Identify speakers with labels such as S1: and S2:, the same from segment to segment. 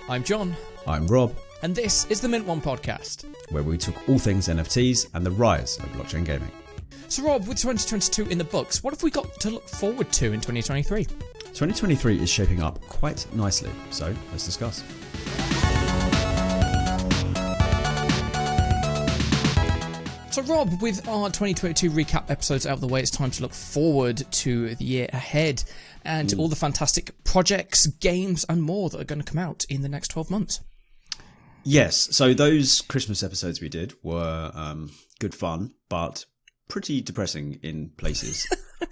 S1: I'm John.
S2: I'm Rob.
S1: And this is the Mint One podcast,
S2: where we talk all things NFTs and the rise of blockchain gaming.
S1: So Rob, with 2022 in the books, what have we got to look forward to in 2023?
S2: 2023 is shaping up quite nicely, so let's discuss.
S1: So Rob, with our 2022 recap episodes out of the way, it's time to look forward to the year ahead and all the fantastic projects, games and more that are going to come out in the next 12 months.
S2: Yes, so those Christmas episodes we did were good fun, but pretty depressing in places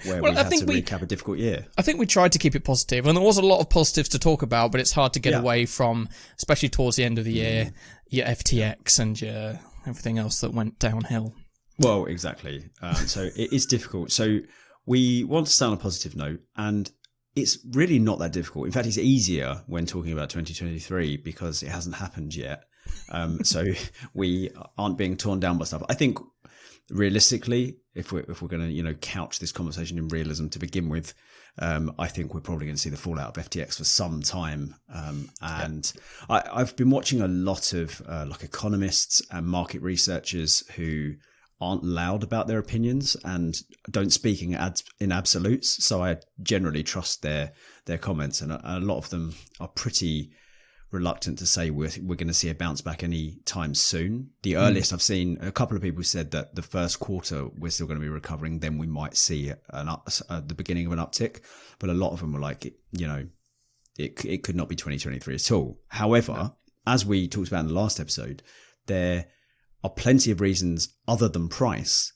S2: where we had to recap a difficult year.
S1: I think we tried to keep it positive, and there was a lot of positives to talk about, but it's hard to get away from, especially towards the end of the year, your FTX and your everything else that went downhill.
S2: Well, exactly. So it is difficult. So we want to start on a positive note, and it's really not that difficult. In fact, it's easier when talking about 2023 because it hasn't happened yet. So we aren't being torn down by stuff. I think realistically, if we're going to couch this conversation in realism to begin with, I think we're probably going to see the fallout of FTX for some time. I've been watching a lot of economists and market researchers who aren't loud about their opinions and don't speak in absolutes. So I generally trust their comments, and a lot of them are pretty reluctant to say we're going to see a bounce back any time soon. The earliest I've seen, a couple of people said that the first quarter we're still going to be recovering, then we might see the beginning of an uptick. But a lot of them were like, it could not be 2023 at all. However, as we talked about in the last episode, there are plenty of reasons other than price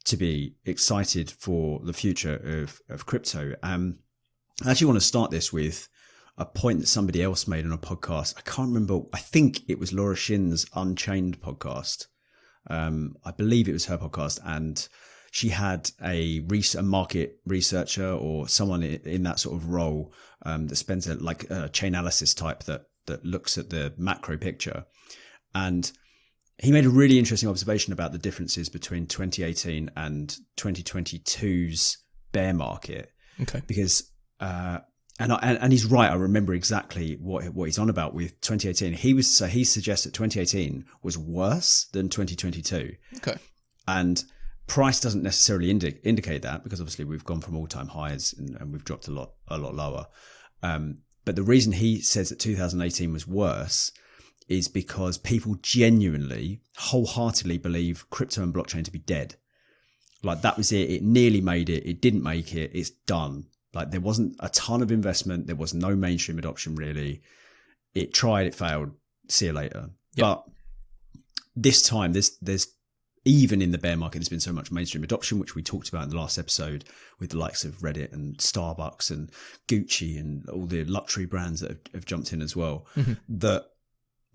S2: to be excited for the future of crypto. I actually want to start this with a point that somebody else made on a podcast. I can't remember. I think it was Laura Shin's Unchained podcast. I believe it was her podcast, and she had a market researcher or someone in that sort of role that spends a chain analysis type that looks at the macro picture. And he made a really interesting observation about the differences between 2018 and 2022's bear market.
S1: Okay.
S2: Because and he's right. I remember exactly what he's on about with 2018. He suggests that 2018 was worse than 2022.
S1: Okay.
S2: And price doesn't necessarily indicate that, because obviously we've gone from all-time highs and we've dropped a lot lower. But the reason he says that 2018 was worse is because people genuinely, wholeheartedly believe crypto and blockchain to be dead. Like, that was it. It nearly made it. It didn't make it. It's done. Like, there wasn't a ton of investment. There was no mainstream adoption, really. It tried, it failed. See you later. Yep. But this time, there's even in the bear market, there's been so much mainstream adoption, which we talked about in the last episode with the likes of Reddit and Starbucks and Gucci and all the luxury brands that have jumped in as well, that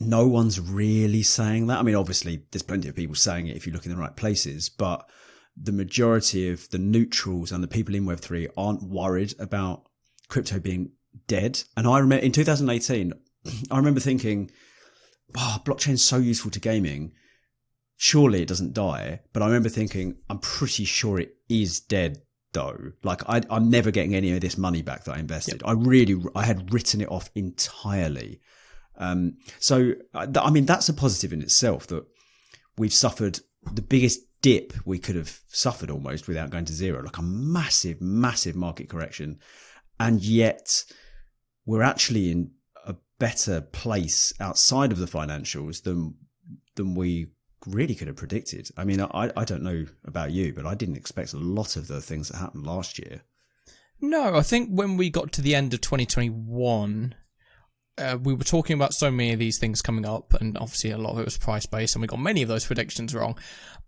S2: no one's really saying that. I mean, obviously, there's plenty of people saying it if you look in the right places, but the majority of the neutrals and the people in Web3 aren't worried about crypto being dead. And I remember in 2018, I remember thinking, blockchain's so useful to gaming. Surely it doesn't die. But I remember thinking, I'm pretty sure it is dead though. Like, I'm never getting any of this money back that I invested. Yep. I had written it off entirely. So, I mean, that's a positive in itself, that we've suffered the biggest dip we could have suffered almost without going to zero, like a massive, massive market correction. And yet we're actually in a better place outside of the financials than we really could have predicted. I mean, I don't know about you, but I didn't expect a lot of the things that happened last year.
S1: No, I think when we got to the end of 2021, we were talking about so many of these things coming up, and obviously a lot of it was price-based, and we got many of those predictions wrong.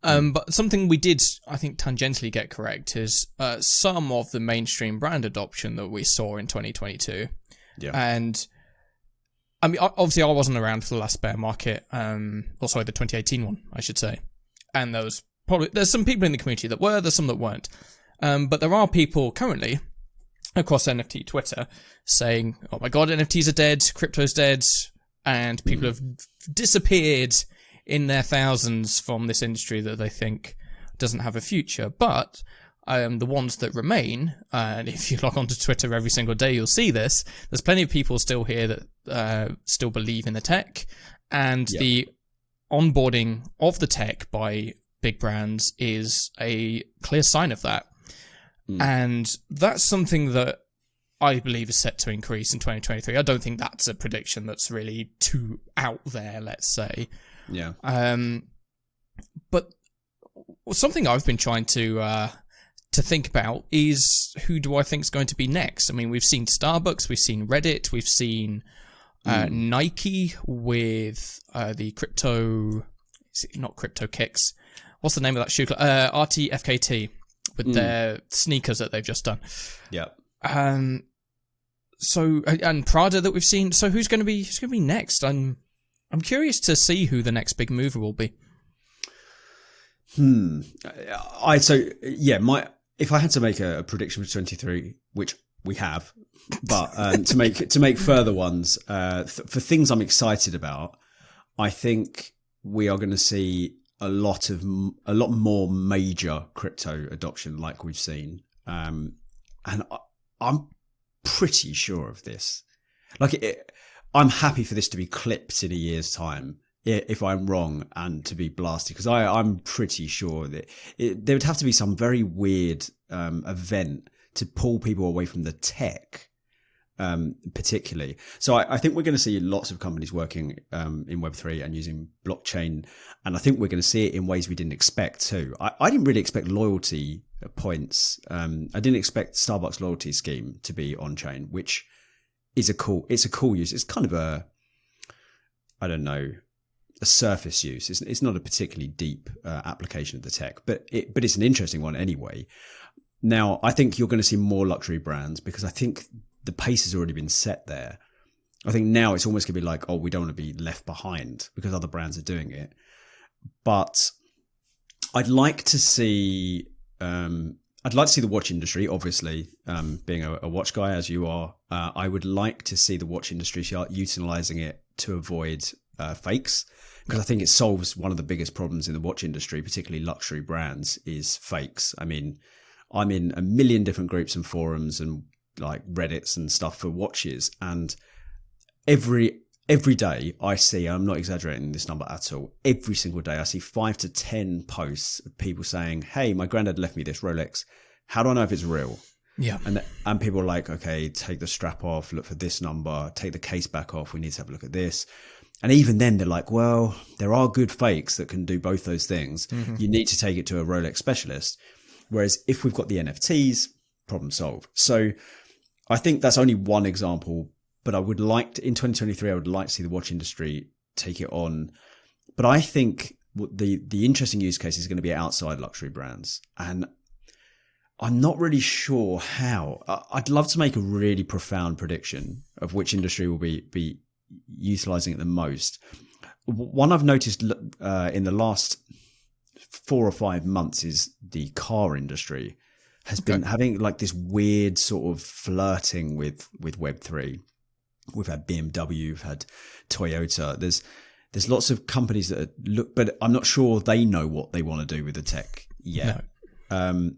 S1: But something we did, I think, tangentially get correct is some of the mainstream brand adoption that we saw in 2022. Yeah. And, I mean, obviously I wasn't around for the last bear market, the 2018 one, I should say. And there's some people in the community that were, there's some that weren't. But there are people currently across NFT Twitter saying, oh my God, NFTs are dead, crypto's dead, and people have disappeared in their thousands from this industry that they think doesn't have a future. But The ones that remain, and if you log onto Twitter every single day, you'll see this. There's plenty of people still here that still believe in the tech, and the onboarding of the tech by big brands is a clear sign of that. And that's something that I believe is set to increase in 2023. I don't think that's a prediction that's really too out there, let's say.
S2: Yeah.
S1: But something I've been trying to think about is, who do I think is going to be next? I mean, we've seen Starbucks, we've seen Reddit, we've seen Nike with the crypto, not crypto kicks. What's the name of that shoe? RTFKT with their sneakers that they've just done.
S2: Yeah.
S1: So, and Prada that we've seen. So who's going to be next? I'm curious to see who the next big mover will be.
S2: If I had to make a prediction for 23, which we have, but to make further ones for things I'm excited about, I think we are going to see a lot more major crypto adoption, like we've seen, and I'm pretty sure of this. I'm happy for this to be clipped in a year's time, if I'm wrong, and to be blasted, because I'm pretty sure that there would have to be some very weird event to pull people away from the tech, particularly. So I think we're going to see lots of companies working in Web3 and using blockchain, and I think we're going to see it in ways we didn't expect too. I didn't really expect loyalty points. I didn't expect Starbucks loyalty scheme to be on chain, which is a cool use. It's kind of a surface use. It's not a particularly deep application of the tech, but it's an interesting one anyway. Now, I think you're going to see more luxury brands, because I think the pace has already been set there. I think now it's almost going to be like, oh, we don't want to be left behind because other brands are doing it. But I'd like to see the watch industry, obviously, being a watch guy as you are. I would like to see the watch industry start utilizing it to avoid fakes, because I think it solves one of the biggest problems in the watch industry, particularly luxury brands, is fakes. I mean, I'm in a million different groups and forums and like Reddits and stuff for watches, and every day I see, I'm not exaggerating this number at all, every single day I see 5 to 10 posts of people saying, hey, my granddad left me this Rolex, how do I know if it's real?
S1: Yeah.
S2: And people are like, okay, take the strap off, look for this number, take the case back off, we need to have a look at this. And even then they're like, well, there are good fakes that can do both those things. Mm-hmm. You need to take it to a Rolex specialist. Whereas if we've got the NFTs, problem solved. So I think that's only one example, but I would like to, in 2023, I would like to see the watch industry take it on. But I think the interesting use case is going to be outside luxury brands. And I'm not really sure how. I'd love to make a really profound prediction of which industry will be utilizing it the most. One I've noticed in the last 4 or 5 months is the car industry has been having like this weird sort of flirting with Web3. We've had BMW, we've had Toyota. There's lots of companies that look, but I'm not sure they know what they want to do with the tech yet. No.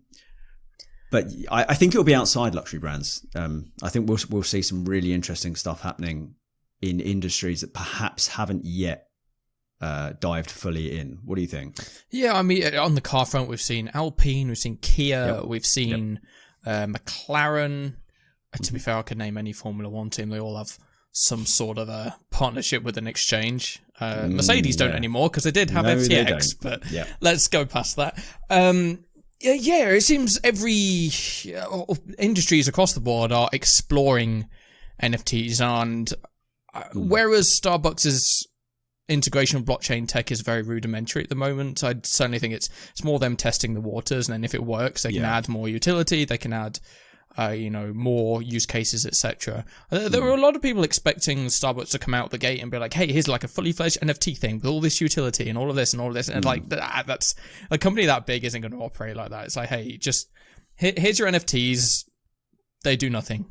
S2: But I think it'll be outside luxury brands. I think we'll see some really interesting stuff happening in industries that perhaps haven't yet dived fully in. What do you think? Yeah,
S1: I mean, on the car front, we've seen Alpine, we've seen Kia, we've seen McLaren. To be fair, I could name any Formula One team. They all have some sort of a partnership with an exchange. Mercedes don't anymore because they did have FTX, but let's go past that. It seems every industries across the board are exploring NFTs, and whereas Starbucks' integration of blockchain tech is very rudimentary at the moment, I certainly think it's more them testing the waters, and then if it works, they can add more utility, they can add more use cases, etc. There were a lot of people expecting Starbucks to come out the gate and be like, hey, here's like a fully fledged NFT thing with all this utility and all of this and all of this. And like, that's a company that big isn't going to operate like that. It's like, hey, just here's your NFTs. They do nothing.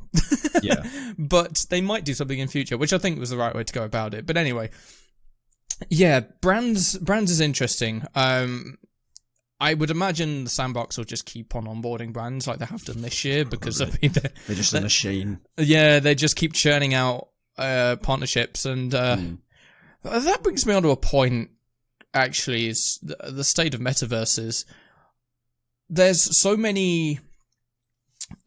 S1: But they might do something in future, which I think was the right way to go about it. But anyway, brands is interesting. I would imagine the Sandbox will just keep on onboarding brands like they have done this year because I mean,
S2: they're just a machine.
S1: Yeah, they just keep churning out partnerships, and that brings me on to a point. Actually, is the state of metaverses. There's so many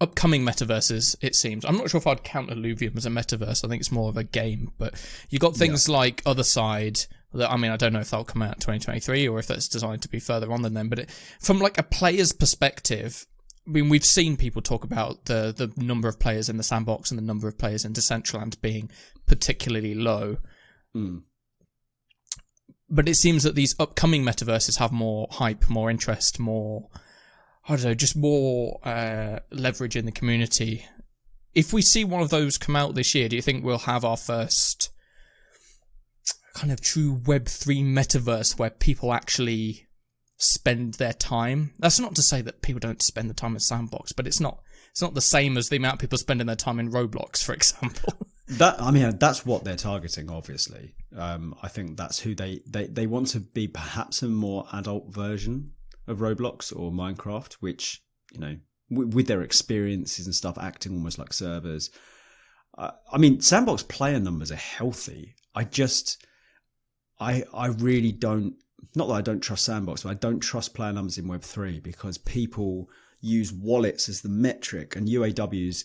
S1: upcoming metaverses, it seems. I'm not sure if I'd count Illuvium as a metaverse. I think it's more of a game. But you got things like Other Side. That, I mean, I don't know if that'll come out in 2023 or if that's designed to be further on than then. But from like a player's perspective, I mean, we've seen people talk about the number of players in the Sandbox and the number of players in Decentraland being particularly low. But it seems that these upcoming metaverses have more hype, more interest, more... I don't know, just more leverage in the community. If we see one of those come out this year, do you think we'll have our first kind of true Web3 metaverse where people actually spend their time? That's not to say that people don't spend the time in Sandbox, but it's not the same as the amount of people spending their time in Roblox, for example.
S2: That's what they're targeting, obviously. I think that's who they want to be, perhaps a more adult version of Roblox or Minecraft, which, you know, with their experiences and stuff, acting almost like servers. I mean, Sandbox player numbers are healthy. I really don't, not that I don't trust Sandbox, but I don't trust player numbers in Web3 because people use wallets as the metric, and UAWs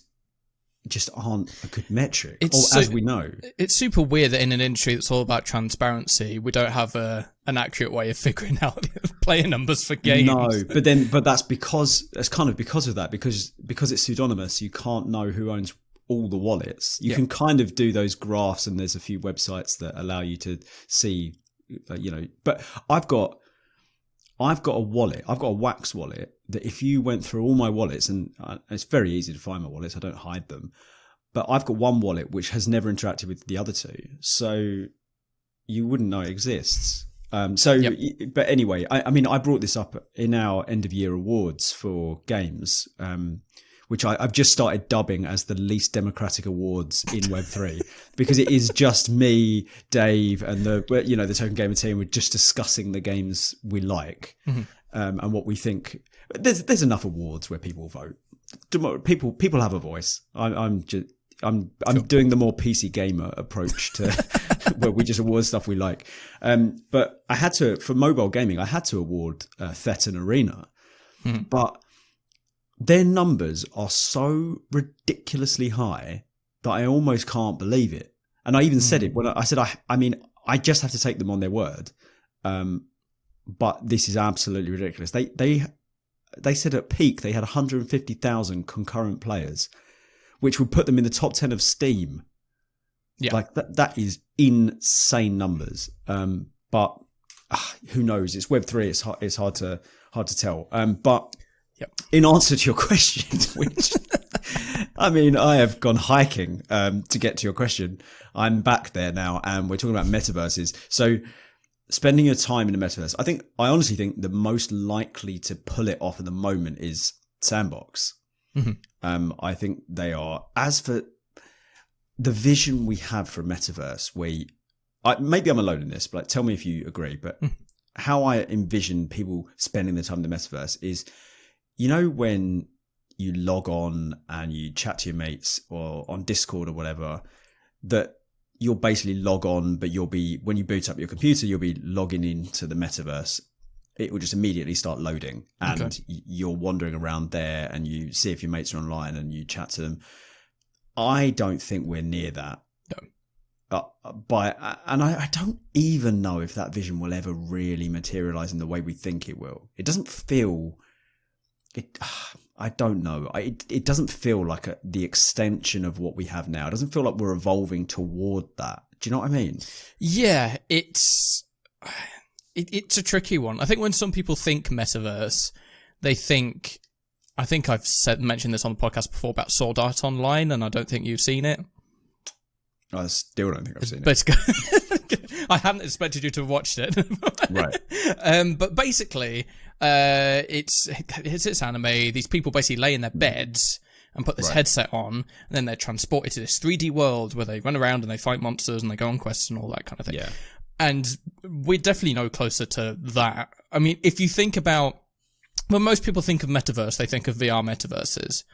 S2: just aren't a good metric, as we know. It's
S1: super weird that in an industry that's all about transparency, we don't have an accurate way of figuring out player numbers for games.
S2: No, but that's because of that, because it's pseudonymous, you can't know who owns all the wallets. You can kind of do those graphs, and there's a few websites that allow you to see, but I've got a wallet. I've got a Wax wallet that if you went through all my wallets, and it's very easy to find my wallets, I don't hide them, but I've got one wallet which has never interacted with the other two, so you wouldn't know it exists. But anyway, I mean, I brought this up in our end of year awards for games, which I've just started dubbing as the least democratic awards in Web3, because it is just me, Dave, and the Token Gamer team. We're just discussing the games we like, and what we think. There's enough awards where people vote. People have a voice. I'm doing the more PC gamer approach to where we just award stuff we like. But I had to, for mobile gaming, I had to award Thet and Arena, but their numbers are so ridiculously high that I almost can't believe it. And I even said it when I said, I mean, I just have to take them on their word. But this is absolutely ridiculous. They said at peak they had 150,000 concurrent players, which would put them in the top 10 of Steam. Yeah, like that is insane numbers. But who knows? It's Web3. It's hard to tell. But in answer to your question, which I mean, I have gone hiking to get to your question. I'm back there now, and we're talking about metaverses. So, spending your time in the metaverse, I honestly think the most likely to pull it off at the moment is Sandbox. I think they are. As for the vision we have for a metaverse, maybe I'm alone in this, but tell me if you agree. But how I envision people spending their time in the metaverse is, you know, when you log on and you chat to your mates or on Discord or whatever, that you'll basically log on, but when you boot up your computer, you'll be logging into the metaverse. It will just immediately start loading, and you're wandering around there, and you see if your mates are online and you chat to them. I don't think we're near that. No. And I don't even know if that vision will ever really materialize in the way we think it will. It doesn't feel... I don't know. It doesn't feel like the extension of what we have now. It doesn't feel like we're evolving toward that. Do you know what I mean?
S1: Yeah, it's a tricky one. I think when some people think metaverse, they think... I think I've mentioned this on the podcast before about Sword Art Online, and I don't think you've seen it.
S2: I still don't think I've seen it.
S1: But I hadn't expected you to have watched it.
S2: Right.
S1: But basically, it's anime. These people basically lay in their beds and put this headset on, and then they're transported to this 3D world where they run around and they fight monsters and they go on quests and all that kind of thing. Yeah. And we're definitely no closer to that. I mean, if you think about when most people think of metaverse, they think of VR metaverses.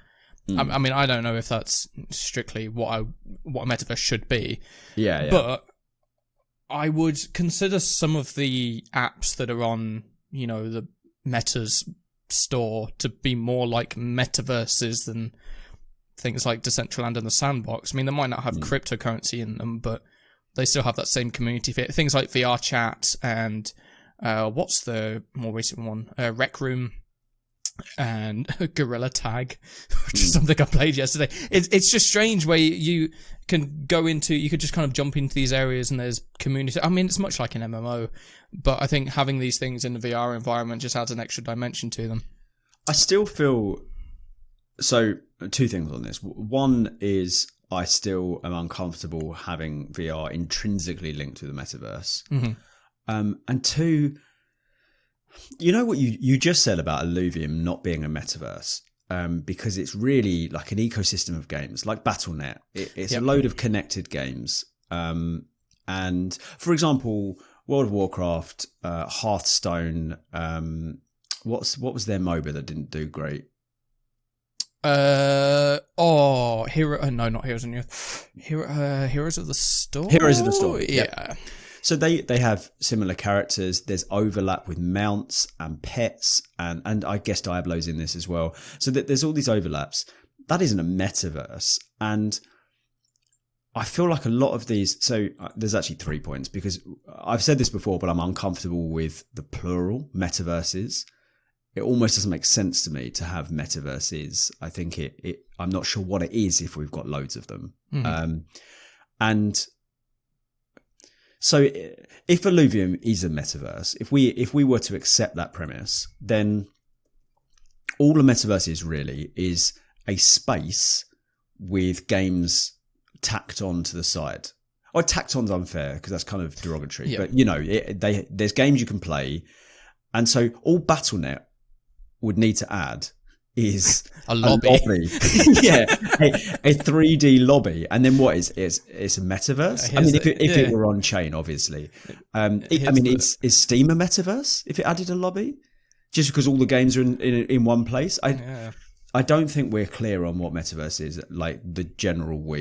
S1: I mean, I don't know if that's strictly what a metaverse should be.
S2: Yeah.
S1: But I would consider some of the apps that are on, the Meta's store to be more like metaverses than things like Decentraland and the Sandbox. I mean, they might not have cryptocurrency in them, but they still have that same community fit. Things like VR Chat and what's the more recent one? Rec Room. And Gorilla Tag, which is something I played yesterday. It's just strange where you can you could just kind of jump into these areas and there's community. I mean, it's much like an MMO, but I think having these things in the VR environment just adds an extra dimension to them.
S2: I still feel, so two things on this. One is I still am uncomfortable having VR intrinsically linked to the metaverse. And two, you know what you just said about Illuvium not being a metaverse, because it's really like an ecosystem of games, like Battle.net. It's a load of connected games. And for example, World of Warcraft, Hearthstone, what was their MOBA that didn't do great?
S1: Not Heroes of Youth. Heroes of the Storm.
S2: Heroes of the Storm.
S1: Yeah.
S2: So they have similar characters. There's overlap with mounts and pets, and I guess Diablo's in this as well. So there's all these overlaps. That isn't a metaverse, and I feel like a lot of these. So there's actually 3 points, because I've said this before, but I'm uncomfortable with the plural metaverses. It almost doesn't make sense to me to have metaverses. I think I'm not sure what it is if we've got loads of them, and. So if Illuvium is a metaverse, if we were to accept that premise, then all a metaverse is really is a space with games tacked on to the side. Or tacked on's unfair because that's kind of derogatory, but there's games you can play, and so all Battle.net would need to add is
S1: a lobby.
S2: A 3D lobby, and then what is it's a metaverse? I mean, if it were on chain, obviously. Is Steam a metaverse if it added a lobby? Just because all the games are in one place? I don't think we're clear on what metaverse is, like the general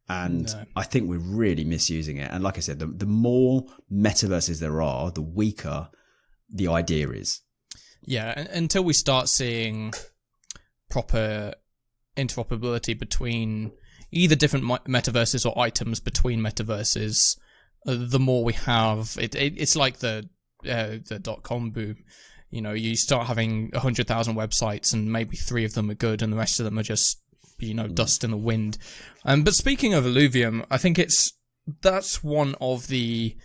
S2: and I think we're really misusing it. And like I said, the more metaverses there are, the weaker the idea is.
S1: Yeah, until we start seeing proper interoperability between either different metaverses or items between metaverses, the more we have it's like the .com boom. You start having 100,000 websites and maybe 3 of them are good and the rest of them are just dust in the wind. But speaking of Illuvium, I think that's one of the,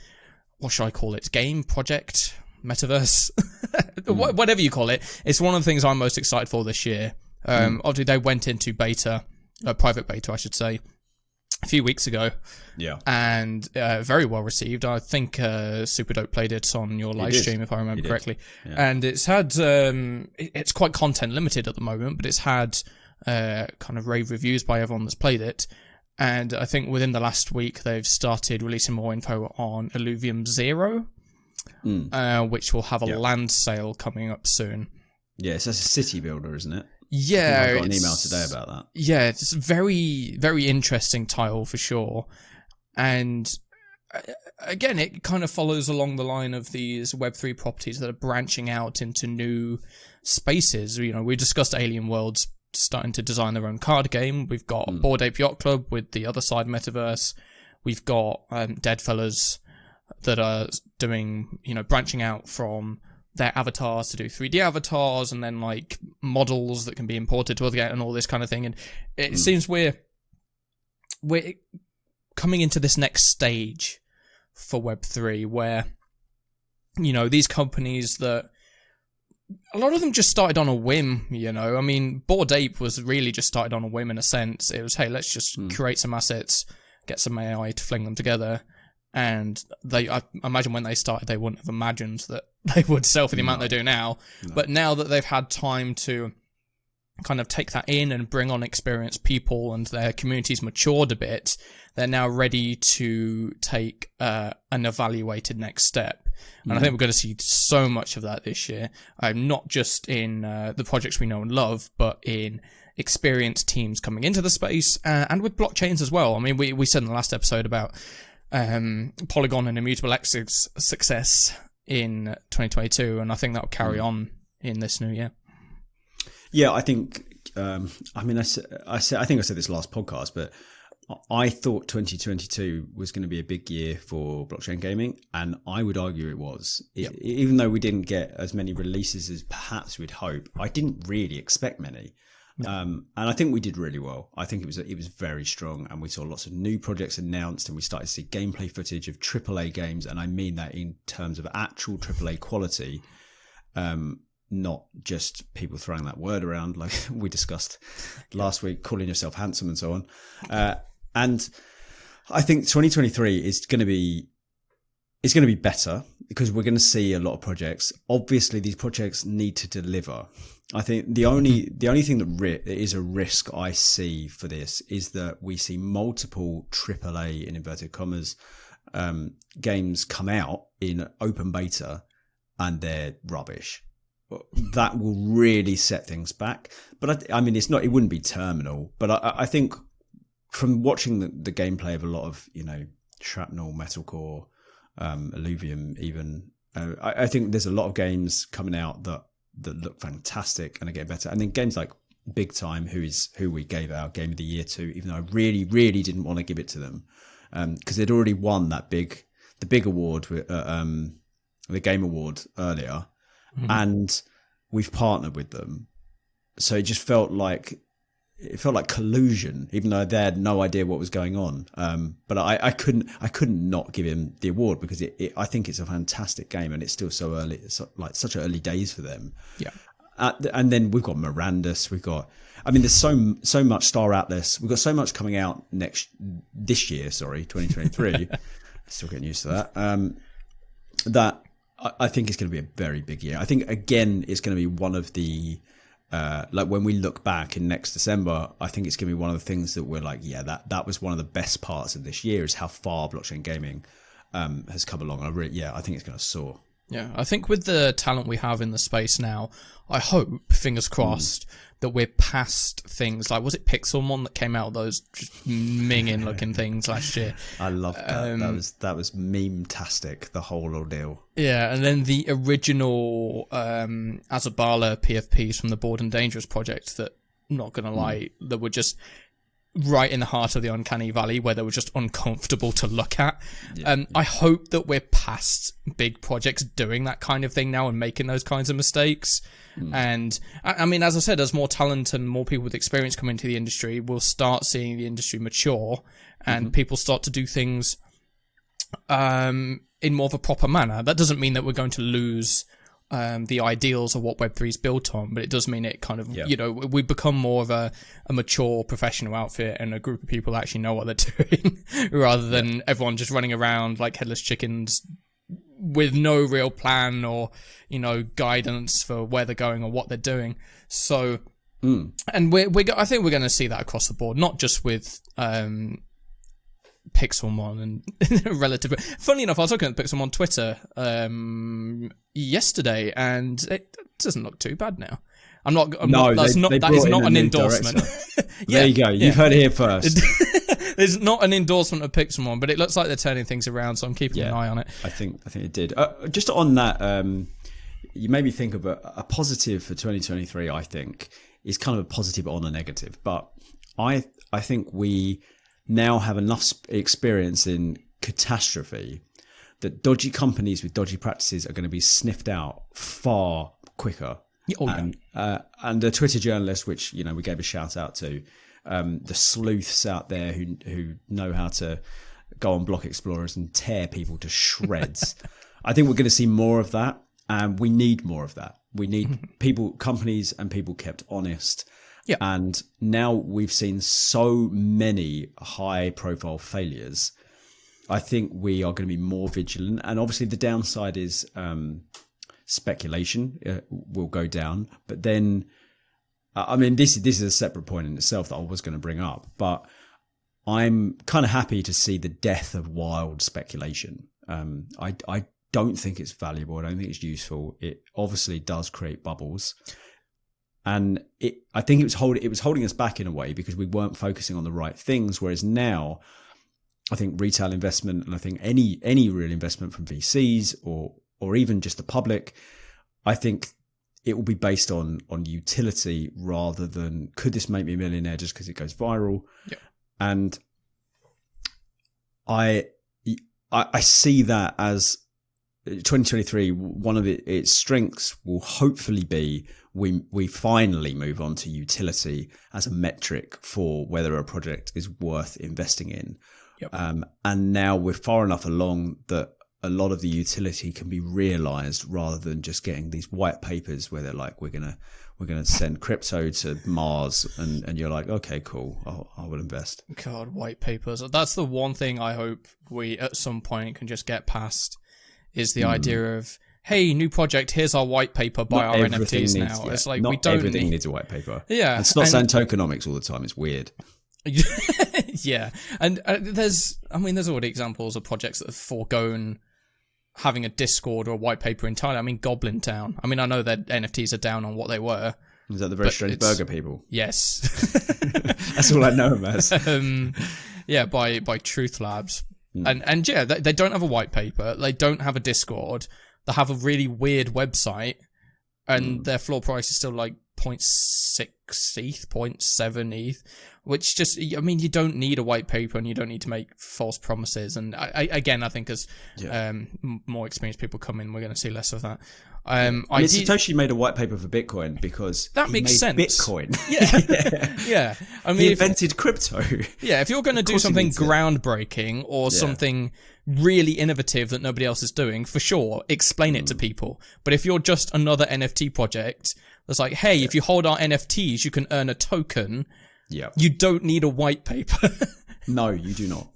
S1: what should I call it, game project metaverse, whatever you call it. It's one of the things I'm most excited for this year. Obviously they went into private beta, I should say, a few weeks ago. Yeah. And very well received. I think Superdope played it on your live stream, if I remember correctly. Yeah. And it's had, it's quite content limited at the moment, but it's had kind of rave reviews by everyone that's played it. And I think within the last week, they've started releasing more info on Illuvium Zero, which will have a land sale coming up soon.
S2: Yeah, so it's a city builder, isn't it?
S1: Yeah,
S2: I got an email today about that.
S1: Yeah, it's a very, very interesting title for sure. And again, it kind of follows along the line of these Web3 properties that are branching out into new spaces. We discussed Alien Worlds starting to design their own card game. We've got Bored Ape Yacht Club with the other side metaverse. We've got Deadfellas that are doing, branching out from their avatars to do 3D avatars and then like models that can be imported to other games and all this kind of thing. And it seems we're coming into this next stage for Web3 where, these companies that a lot of them just started on a whim, I mean, Bored Ape was really just started on a whim in a sense. It was, hey, let's just create some assets, get some AI to fling them together. And I imagine when they started, they wouldn't have imagined that they would sell for the amount they do now. No. But now that they've had time to kind of take that in and bring on experienced people, and their communities matured a bit, they're now ready to take an evaluated next step. And I think we're going to see so much of that this year, not just in the projects we know and love, but in experienced teams coming into the space, and with blockchains as well. I mean, we said in the last episode about Polygon and Immutable X's success in 2022, and I think that will carry on in this new year.
S2: Yeah, I think. I think I said this last podcast, but I thought 2022 was going to be a big year for blockchain gaming, and I would argue it was. Even though we didn't get as many releases as perhaps we'd hope, I didn't really expect many. And I think we did really well. I think it was very strong, and we saw lots of new projects announced, and we started to see gameplay footage of AAA games, and I mean that in terms of actual AAA quality, not just people throwing that word around like we discussed last week, calling yourself handsome and so on. And I think 2023 is going to be better, because we're going to see a lot of projects. Obviously, these projects need to deliver. I think the only thing that is a risk I see for this is that we see multiple AAA, in inverted commas, games come out in open beta and they're rubbish. That will really set things back. But I mean, it wouldn't be terminal. But I think from watching the gameplay of a lot of, Shrapnel, Metalcore, Illuvium, even, I think there's a lot of games coming out that look fantastic and are getting better. And then games like Big Time, who we gave our Game of the Year to, even though I really, really didn't want to give it to them, because they'd already won the big award, the Game Award earlier. And we've partnered with them, so it just felt like collusion, even though they had no idea what was going on. But I couldn't not give him the award, because I think it's a fantastic game, and it's still so early. It's like such early days for them. Yeah. And then we've got Mirandus. There's so much Star Atlas. We've got so much coming out this year. Sorry, 2023. Still getting used to that. That I think it's going to be a very big year. I think, again, it's going to be one of the, when we look back in next December, I think it's going to be one of the things that we're like, yeah, that was one of the best parts of this year, is how far blockchain gaming has come along. I think it's going to soar.
S1: Yeah, I think with the talent we have in the space now, I hope, fingers crossed, that we're past things like, was it Pixelmon that came out with those just minging looking things last year?
S2: I love that. That was meme-tastic, the whole ordeal.
S1: Yeah, and then the original Azabala PFPs from the Bored and Dangerous project that, not going to lie, that were just right in the heart of the uncanny valley, where they were just uncomfortable to look at. I hope that we're past big projects doing that kind of thing now and making those kinds of mistakes. And I mean, as I said, as more talent and more people with experience come into the industry, we'll start seeing the industry mature, and people start to do things in more of a proper manner. That doesn't mean that we're going to lose the ideals of what Web3 is built on, but it does mean it kind of, we become more of a mature professional outfit, and a group of people actually know what they're doing, rather than everyone just running around like headless chickens with no real plan or, guidance for where they're going or what they're doing. So, and I think we're going to see that across the board, not just with Pixelmon and relative. Funnily enough, I was looking at Pixelmon on Twitter yesterday, and it doesn't look too bad now. That is not an endorsement.
S2: There you go. You've heard it here first.
S1: There's not an endorsement of Pixelmon, but it looks like they're turning things around, so I'm keeping an eye on it.
S2: I think it did. Just on that, you made me think of a positive for 2023. I think is kind of a positive on a negative, but I think we now have enough experience in catastrophe that dodgy companies with dodgy practices are going to be sniffed out far quicker. And the Twitter journalists, which we gave a shout out to, the sleuths out there who know how to go on block explorers and tear people to shreds. I think we're going to see more of that, and we need more of that. We need companies and people kept honest. Yeah. And now we've seen so many high-profile failures. I think we are going to be more vigilant. And obviously the downside is speculation will go down. But then I mean, this is a separate point in itself that I was going to bring up, but I'm kind of happy to see the death of wild speculation. I don't think it's valuable. I don't think it's useful. It obviously does create bubbles, and I think it was holding us back in a way because we weren't focusing on the right things. Whereas now, I think retail investment, and I think any real investment from VCs or even just the public, I think it will be based on utility rather than could this make me a millionaire just because it goes viral.
S1: Yeah.
S2: And I see that as 2023, one of its strengths will hopefully be we finally move on to utility as a metric for whether a project is worth investing in.
S1: Yep.
S2: And now we're far enough along that a lot of the utility can be realized rather than just getting these white papers where they're like, we're gonna send crypto to Mars, and you're like, okay, cool, I will invest.
S1: God, white papers. That's the one thing I hope we at some point can just get past is the idea of, hey, new project, here's our white paper, buy our NFTs now. It's like
S2: not
S1: we don't
S2: everything needs a white paper.
S1: Yeah,
S2: and it's not saying tokenomics all the time. It's weird.
S1: Yeah, and there's already examples of projects that have foregone having a Discord or a white paper entirely. I mean, Goblin Town. I mean, I know that NFTs are down on what they were.
S2: Is that the very strange burger people?
S1: Yes.
S2: That's all I know them as.
S1: Yeah, by Truth Labs. And yeah, they don't have a white paper. They don't have a Discord. They have a really weird website. And their floor price is still like 0.6 ETH, 0.7 ETH, which just, I mean, you don't need a white paper and you don't need to make false promises. And I think as more experienced people come in, we're going to see less of that.
S2: Satoshi made a white paper for Bitcoin because
S1: that makes sense.
S2: Bitcoin.
S1: Yeah. I mean,
S2: he invented crypto.
S1: Yeah, if you're going to do something groundbreaking or something really innovative that nobody else is doing, for sure, explain it to people. But if you're just another NFT project that's like, hey, if you hold our NFTs, you can earn a token. Yeah. You don't need a white paper.
S2: No, you do not.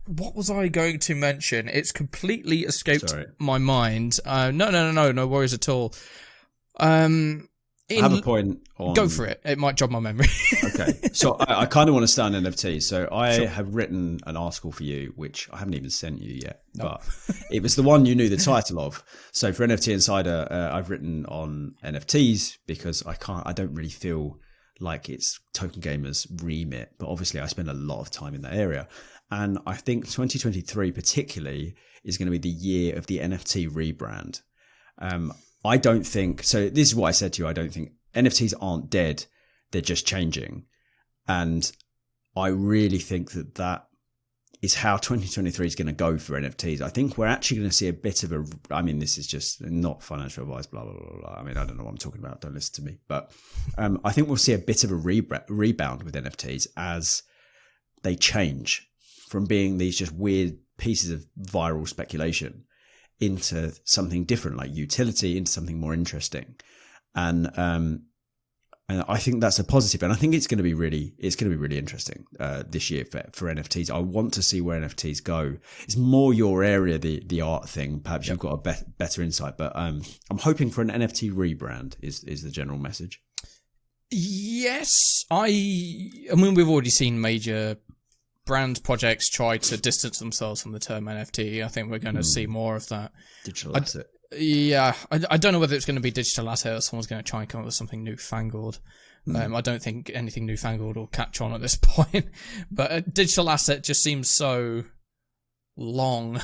S1: What was I going to mention? It's completely escaped my mind. No worries at all.
S2: I have a point on...
S1: Go for it. It might jog my memory.
S2: Okay. So I kind of want to stay on NFTs. So I have written an article for you, which I haven't even sent you yet, but it was the one you knew the title of. So for NFT Insider, I've written on NFTs because I don't really feel like it's Token Gamer's remit, but obviously I spend a lot of time in that area. And I think 2023 particularly is going to be the year of the NFT rebrand. I don't think, so this is what I said to you, I don't think NFTs aren't dead, they're just changing. And I really think that is how 2023 is going to go for NFTs. I think we're actually going to see a bit of I mean, this is just not financial advice, blah, blah, blah, blah. I mean, I don't know what I'm talking about, don't listen to me. But I think we'll see a bit of a rebound with NFTs as they change from being these just weird pieces of viral speculation into something different, like utility, into something more interesting. And I think that's a positive. And I think it's going to be really interesting this year for NFTs. I want to see where NFTs go. It's more your area, the art thing. Perhaps you've got a better insight, but I'm hoping for an NFT rebrand is the general message.
S1: Yes. I mean, we've already seen major brand projects try to distance themselves from the term NFT. I think we're going to see more of that.
S2: Digital asset.
S1: I don't know whether it's going to be digital asset or someone's going to try and come up with something newfangled. I don't think anything newfangled will catch on at this point. But a digital asset just seems so long.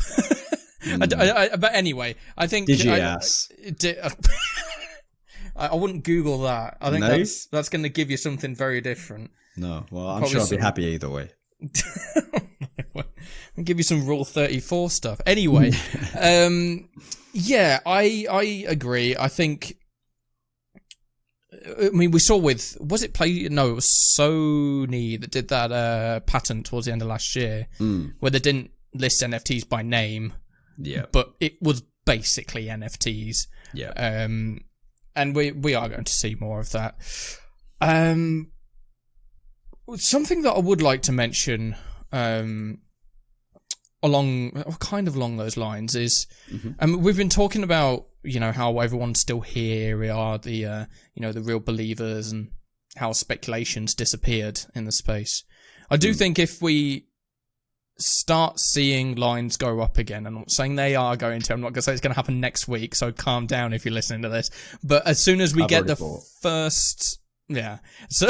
S1: But anyway, I think...
S2: Digi-ass.
S1: I wouldn't Google that. I think that's going to give you something very different.
S2: No, well, I'm sure I'll be happy either way.
S1: I'll give you some Rule 34 stuff. Anyway, yeah, I agree. I think, I mean, we saw with, was it it was Sony that did that patent towards the end of last year, where they didn't list NFTs by name, but it was basically NFTs. Yeah. And we are going to see more of that. Something that I would like to mention, kind of along those lines is, we've been talking about, how everyone's still here. We are the, the real believers, and how speculation's disappeared in the space. I do think if we start seeing lines go up again, I'm not saying they are going to, I'm not going to say it's going to happen next week, so calm down if you're listening to this, but as soon as we get the first, so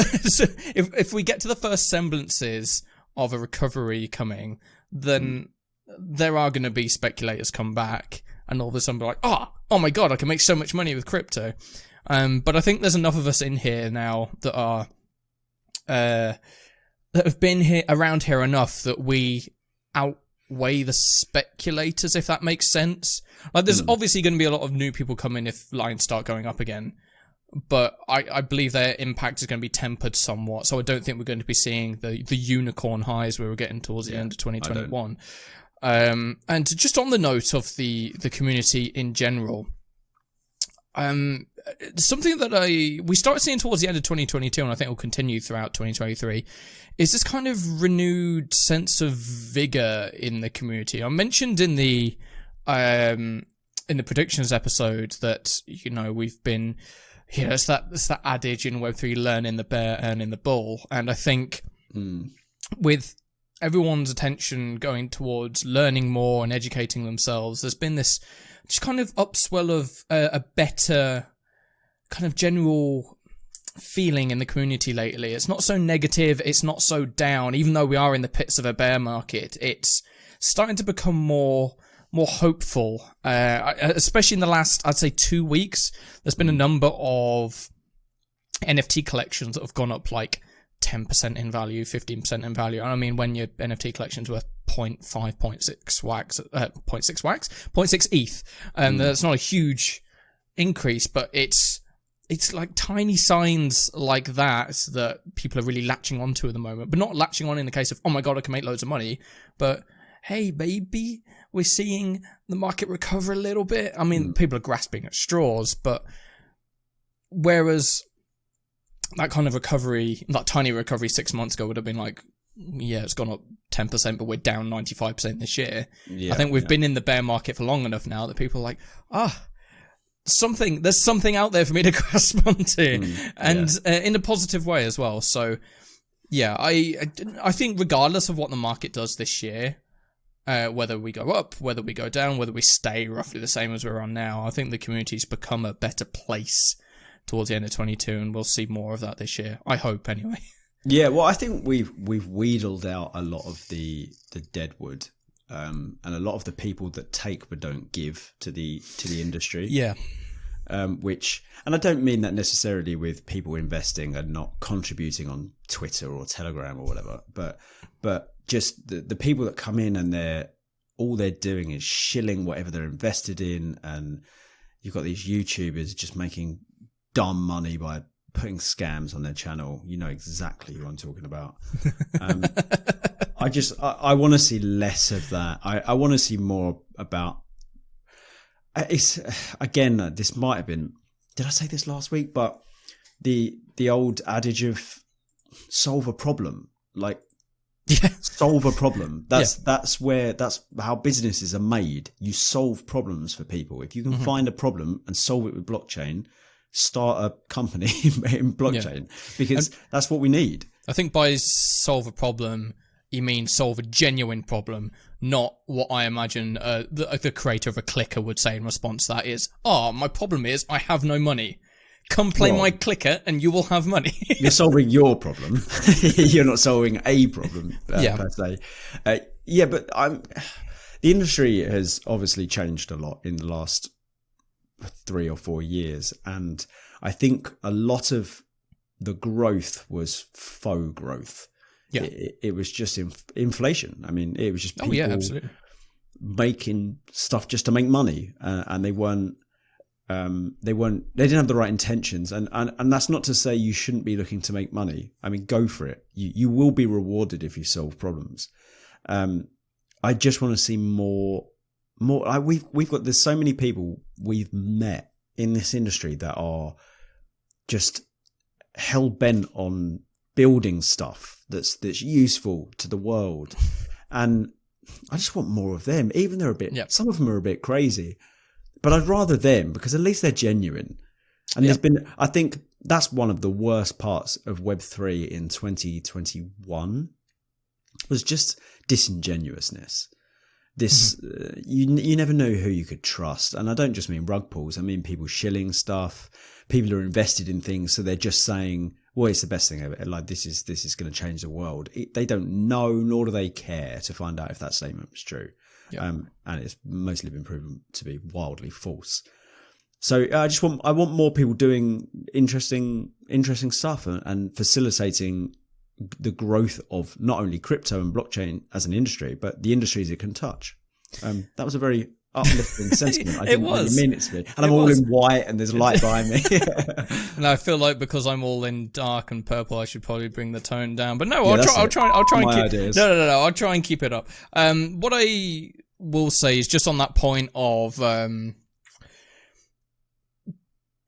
S1: if we get to the first semblances of a recovery coming, then there are going to be speculators come back, and all of a sudden be like, oh my god, I can make so much money with crypto. But I think there's enough of us in here now that are that have been around here enough that we outweigh the speculators, if that makes sense. Like, there's obviously going to be a lot of new people coming if lines start going up again, but I believe their impact is going to be tempered somewhat. So I don't think we're going to be seeing the unicorn highs we were getting towards the end of 2021. And just on the note of the community in general, something that we started seeing towards the end of 2022, and I think will continue throughout 2023, is this kind of renewed sense of vigor in the community. I mentioned in the predictions episode that we've been, it's that adage in Web3, learn in the bear, earn in the bull, and I think with everyone's attention going towards learning more and educating themselves, there's been this just kind of upswell of a better kind of general feeling in the community lately. It's not so negative, it's not so down, even though we are in the pits of a bear market. It's starting to become more hopeful, especially in the last, I'd say, 2 weeks. There's been a number of NFT collections that have gone up like 10% in value, 15% in value. I mean, when your NFT collection's worth 0.5, 0.6 wax, 0.6 ETH, that's not a huge increase, but it's like tiny signs like that people are really latching onto at the moment, but not latching on in the case of, oh my god, I can make loads of money, but hey baby, we're seeing the market recover a little bit. I mean, people are grasping at straws, but whereas that kind of recovery, that tiny recovery 6 months ago would have been like, yeah, it's gone up 10%, but we're down 95% this year. I think we've been in the bear market for long enough now that people are like, there's something out there for me to grasp onto, and in a positive way as well. So yeah, I think regardless of what the market does this year, whether we go up, whether we go down, whether we stay roughly the same as we're on now, I think the community's become a better place towards the end of 22, and we'll see more of that this year. I hope, anyway.
S2: Yeah, well, I think we've wheedled out a lot of the deadwood, and a lot of the people that take but don't give to the industry.
S1: Yeah.
S2: Which, and I don't mean that necessarily with people investing and not contributing on Twitter or Telegram or whatever, but just the people that come in and all they're doing is shilling whatever they're invested in, and you've got these YouTubers just making dumb money by putting scams on their channel. You know exactly who I'm talking about. I want to see less of that. I want to see more about. It's again. This might have been. Did I say this last week? But the old adage of solve a problem, like solve a problem. That's how businesses are made. You solve problems for people. If you can find a problem and solve it with blockchain, start a company in blockchain, because that's what we need.
S1: I think by solve a problem, you mean solve a genuine problem, not what I imagine the creator of a clicker would say in response to that is, my problem is I have no money. Come play my clicker and you will have money.
S2: You're solving your problem. You're not solving a problem per se. But the industry has obviously changed a lot in the last 3 or 4 years, and I think a lot of the growth was faux growth. It was just inflation. I mean, it was just people
S1: absolutely
S2: making stuff just to make money, and they didn't have the right intentions, and that's not to say you shouldn't be looking to make money. I mean, go for it. You will be rewarded if you solve problems. I just want to see more. There's so many people we've met in this industry that are just hell bent on building stuff that's useful to the world, and I just want more of them. Even they're a bit,
S1: Yep.
S2: some of them are a bit crazy, but I'd rather them because at least they're genuine. And there's been, I think that's one of the worst parts of Web3 in 2021 was just disingenuousness. This, you never know who you could trust. And I don't just mean rug pulls. I mean people shilling stuff. People are invested in things. So they're just saying, well, it's the best thing ever. Like this is going to change the world. They don't know, nor do they care to find out if that statement was true. Yep. And it's mostly been proven to be wildly false. So I want more people doing interesting stuff and facilitating the growth of not only crypto and blockchain as an industry, but the industries it can touch. That was a very uplifting sentiment. I didn't really mean it to be. And I'm all in white and there's light behind me.
S1: And I feel like because I'm all in dark and purple, I should probably bring the tone down. But no, I'll try and keep ideas. No. I'll try and keep it up. What I will say is just on that point of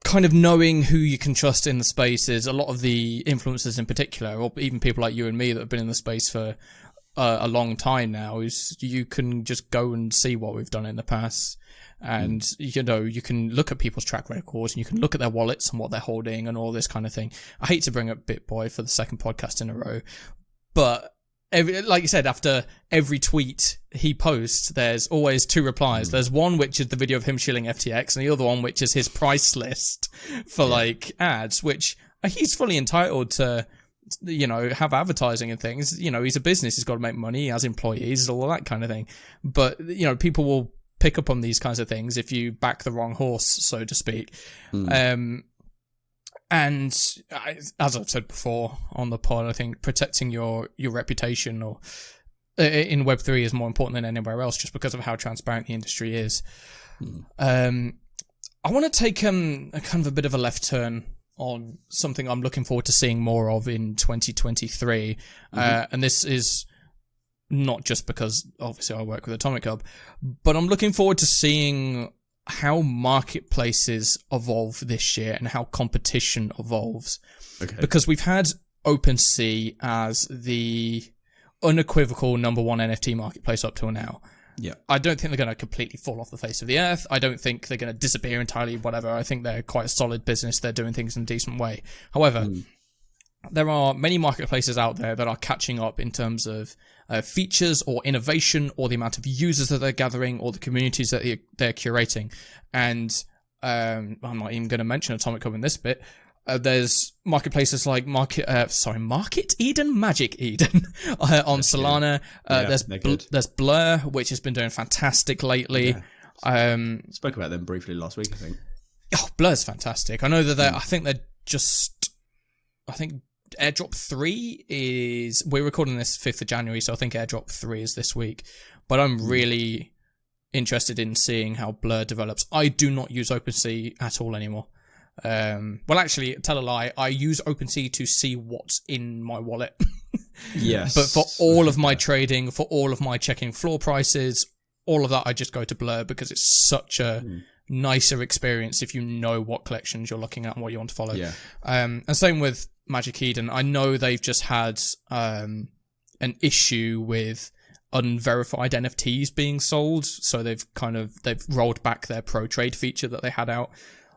S1: kind of knowing who you can trust in the space is a lot of the influencers in particular, or even people like you and me that have been in the space for a long time now, is you can just go and see what we've done in the past. And, you know, you can look at people's track records and you can look at their wallets and what they're holding and all this kind of thing. I hate to bring up BitBoy for the second podcast in a row, but like you said, after every tweet he posts, there's always two replies. There's one which is the video of him shilling FTX, and the other one which is his price list for like ads, which he's fully entitled to, you know, have advertising and things. You know, he's a business, he's got to make money, he has employees, all that kind of thing. But, you know, people will pick up on these kinds of things if you back the wrong horse, so to speak. And as I've said before on the pod, I think protecting your reputation or in Web3 is more important than anywhere else, just because of how transparent the industry is. I want to take a kind of a bit of a left turn on something I'm looking forward to seeing more of in 2023. And this is not just because obviously I work with Atomic Hub, but I'm looking forward to seeing how marketplaces evolve this year and how competition evolves. Okay. Because we've had OpenSea as the unequivocal number one NFT marketplace up till now. Yeah. I don't think they're going to completely fall off the face of the earth. I don't think they're going to disappear entirely, whatever. I think they're quite a solid business. They're doing things in a decent way. However, there are many marketplaces out there that are catching up in terms of features or innovation or the amount of users that they're gathering or the communities that they're curating. And I'm not even going to mention Atomic Hub in this bit. There's marketplaces like Market Eden, Magic Eden on Solana. There's Blur, which has been doing fantastic lately. Yeah.
S2: Spoke about them briefly last week, I think.
S1: Oh, Blur's fantastic. I know that I think Airdrop 3 is... We're recording this 5th of January, so I think Airdrop 3 is this week. But I'm really interested in seeing how Blur develops. I do not use OpenSea at all anymore. Well, actually, tell a lie. I use OpenSea to see what's in my wallet.
S2: Yes.
S1: But for all of my trading, for all of my checking floor prices, all of that, I just go to Blur because it's such a... nicer experience if you know what collections you're looking at and what you want to follow. Yeah. And same with Magic Eden. I know they've just had an issue with unverified NFTs being sold, so they've rolled back their pro trade feature that they had out.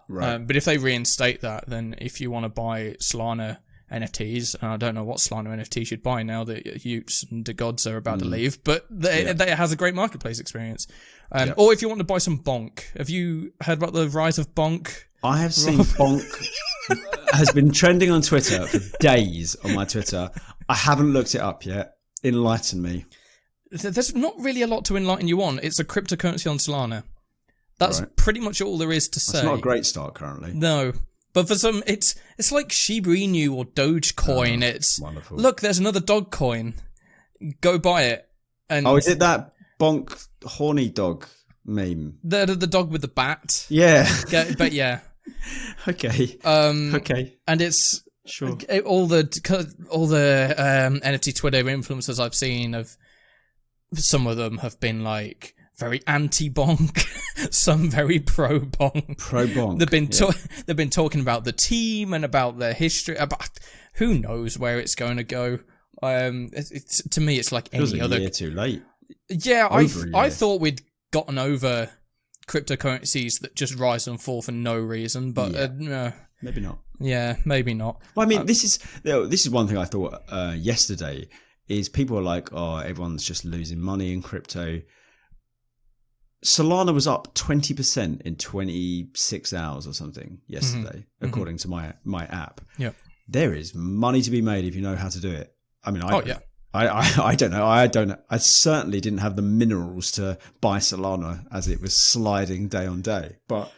S1: Right. But if they reinstate that, then if you want to buy Solana NFTs, and I don't know what Solana NFTs you'd buy now that Utes and the gods are about to leave, but it has a great marketplace experience. Or if you want to buy some Bonk. Have you heard about the rise of Bonk?
S2: I have seen Bonk has been trending on Twitter for days on my Twitter. I haven't looked it up yet. Enlighten me.
S1: There's not really a lot to enlighten you on. It's a cryptocurrency on Solana. That's pretty much all there is to say.
S2: It's not a great start currently.
S1: No. But for some, it's like Shiba Inu or Dogecoin. It's
S2: wonderful. Look,
S1: there's another dog coin. Go buy it. And
S2: is it that Bonk horny dog meme?
S1: The dog with the bat.
S2: Yeah.
S1: But yeah.
S2: Okay.
S1: Okay. And it's sure all the NFT Twitter influencers I've seen some of them have been like very anti-bonk, some very pro-bonk.
S2: Pro-bonk.
S1: They've been talking about the team and about their history. About who knows where it's going to go. To me, it's like any other.
S2: Year too late.
S1: Yeah,
S2: Over a
S1: I
S2: year.
S1: thought we'd gotten over cryptocurrencies that just rise and fall for no reason, but
S2: Maybe not.
S1: yeah, maybe not.
S2: Well, I mean, this is one thing I thought yesterday is people are like, oh, everyone's just losing money in crypto. Solana was up 20% in 26 hours or something yesterday, according to my app.
S1: Yeah,
S2: there is money to be made if you know how to do it. I mean,
S1: yeah.
S2: I don't know. I certainly didn't have the minerals to buy Solana as it was sliding day on day. But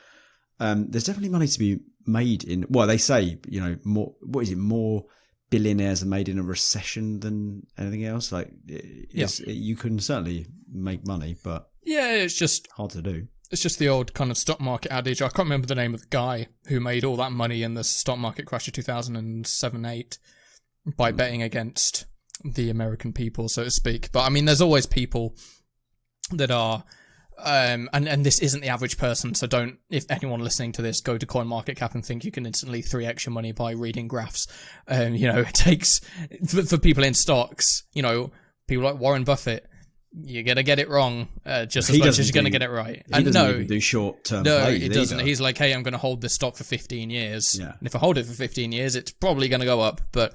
S2: there's definitely money to be made in. Well, they say more billionaires are made in a recession than anything else. Like, you can certainly make money, but
S1: it's just
S2: hard to do.
S1: It's just the old kind of stock market adage. I can't remember the name of the guy who made all that money in the stock market crash of 2007-8 by betting against the American people, so to speak. But I mean, there's always people that are, and this isn't the average person, so don't, if anyone listening to this, go to CoinMarketCap and think you can instantly 3x your money by reading graphs. It takes, for people in stocks, people like Warren Buffett, you're going to get it wrong just as much as you're going to get it right.
S2: He doesn't even do short-term plays.
S1: No, he doesn't.
S2: Either.
S1: He's like, hey, I'm going to hold this stock for 15 years.
S2: Yeah.
S1: And if I hold it for 15 years, it's probably going to go up. But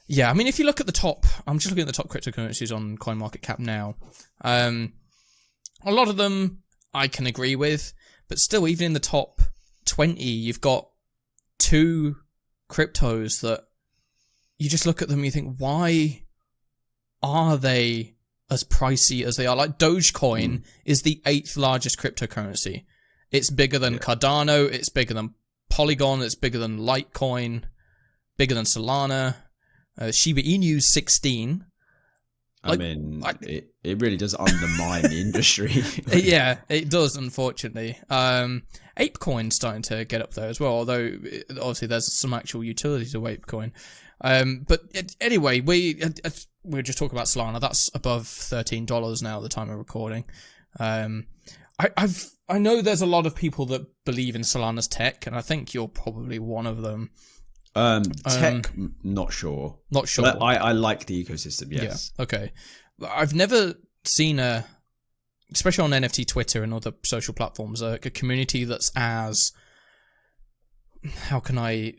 S1: yeah, I mean, if you look at the top, I'm just looking at the top cryptocurrencies on CoinMarketCap now. A lot of them I can agree with, but still, even in the top 20, you've got two cryptos that you just look at them and you think, why are they as pricey as they are? Like, Dogecoin is the 8th largest cryptocurrency. It's bigger than Cardano, it's bigger than Polygon, it's bigger than Litecoin, bigger than Solana. Shiba Inu's 16.
S2: I mean, it really does undermine the industry.
S1: Yeah, it does, unfortunately. Apecoin's starting to get up there as well, although obviously there's some actual utility to Apecoin. But anyway, we were just talking about Solana. That's above $13 now at the time of recording. I know there's a lot of people that believe in Solana's tech, and I think you're probably one of them.
S2: Tech, not sure.
S1: Not sure.
S2: But I like the ecosystem, yes.
S1: Yeah, okay. I've never seen especially on NFT Twitter and other social platforms, a community that's as, how can I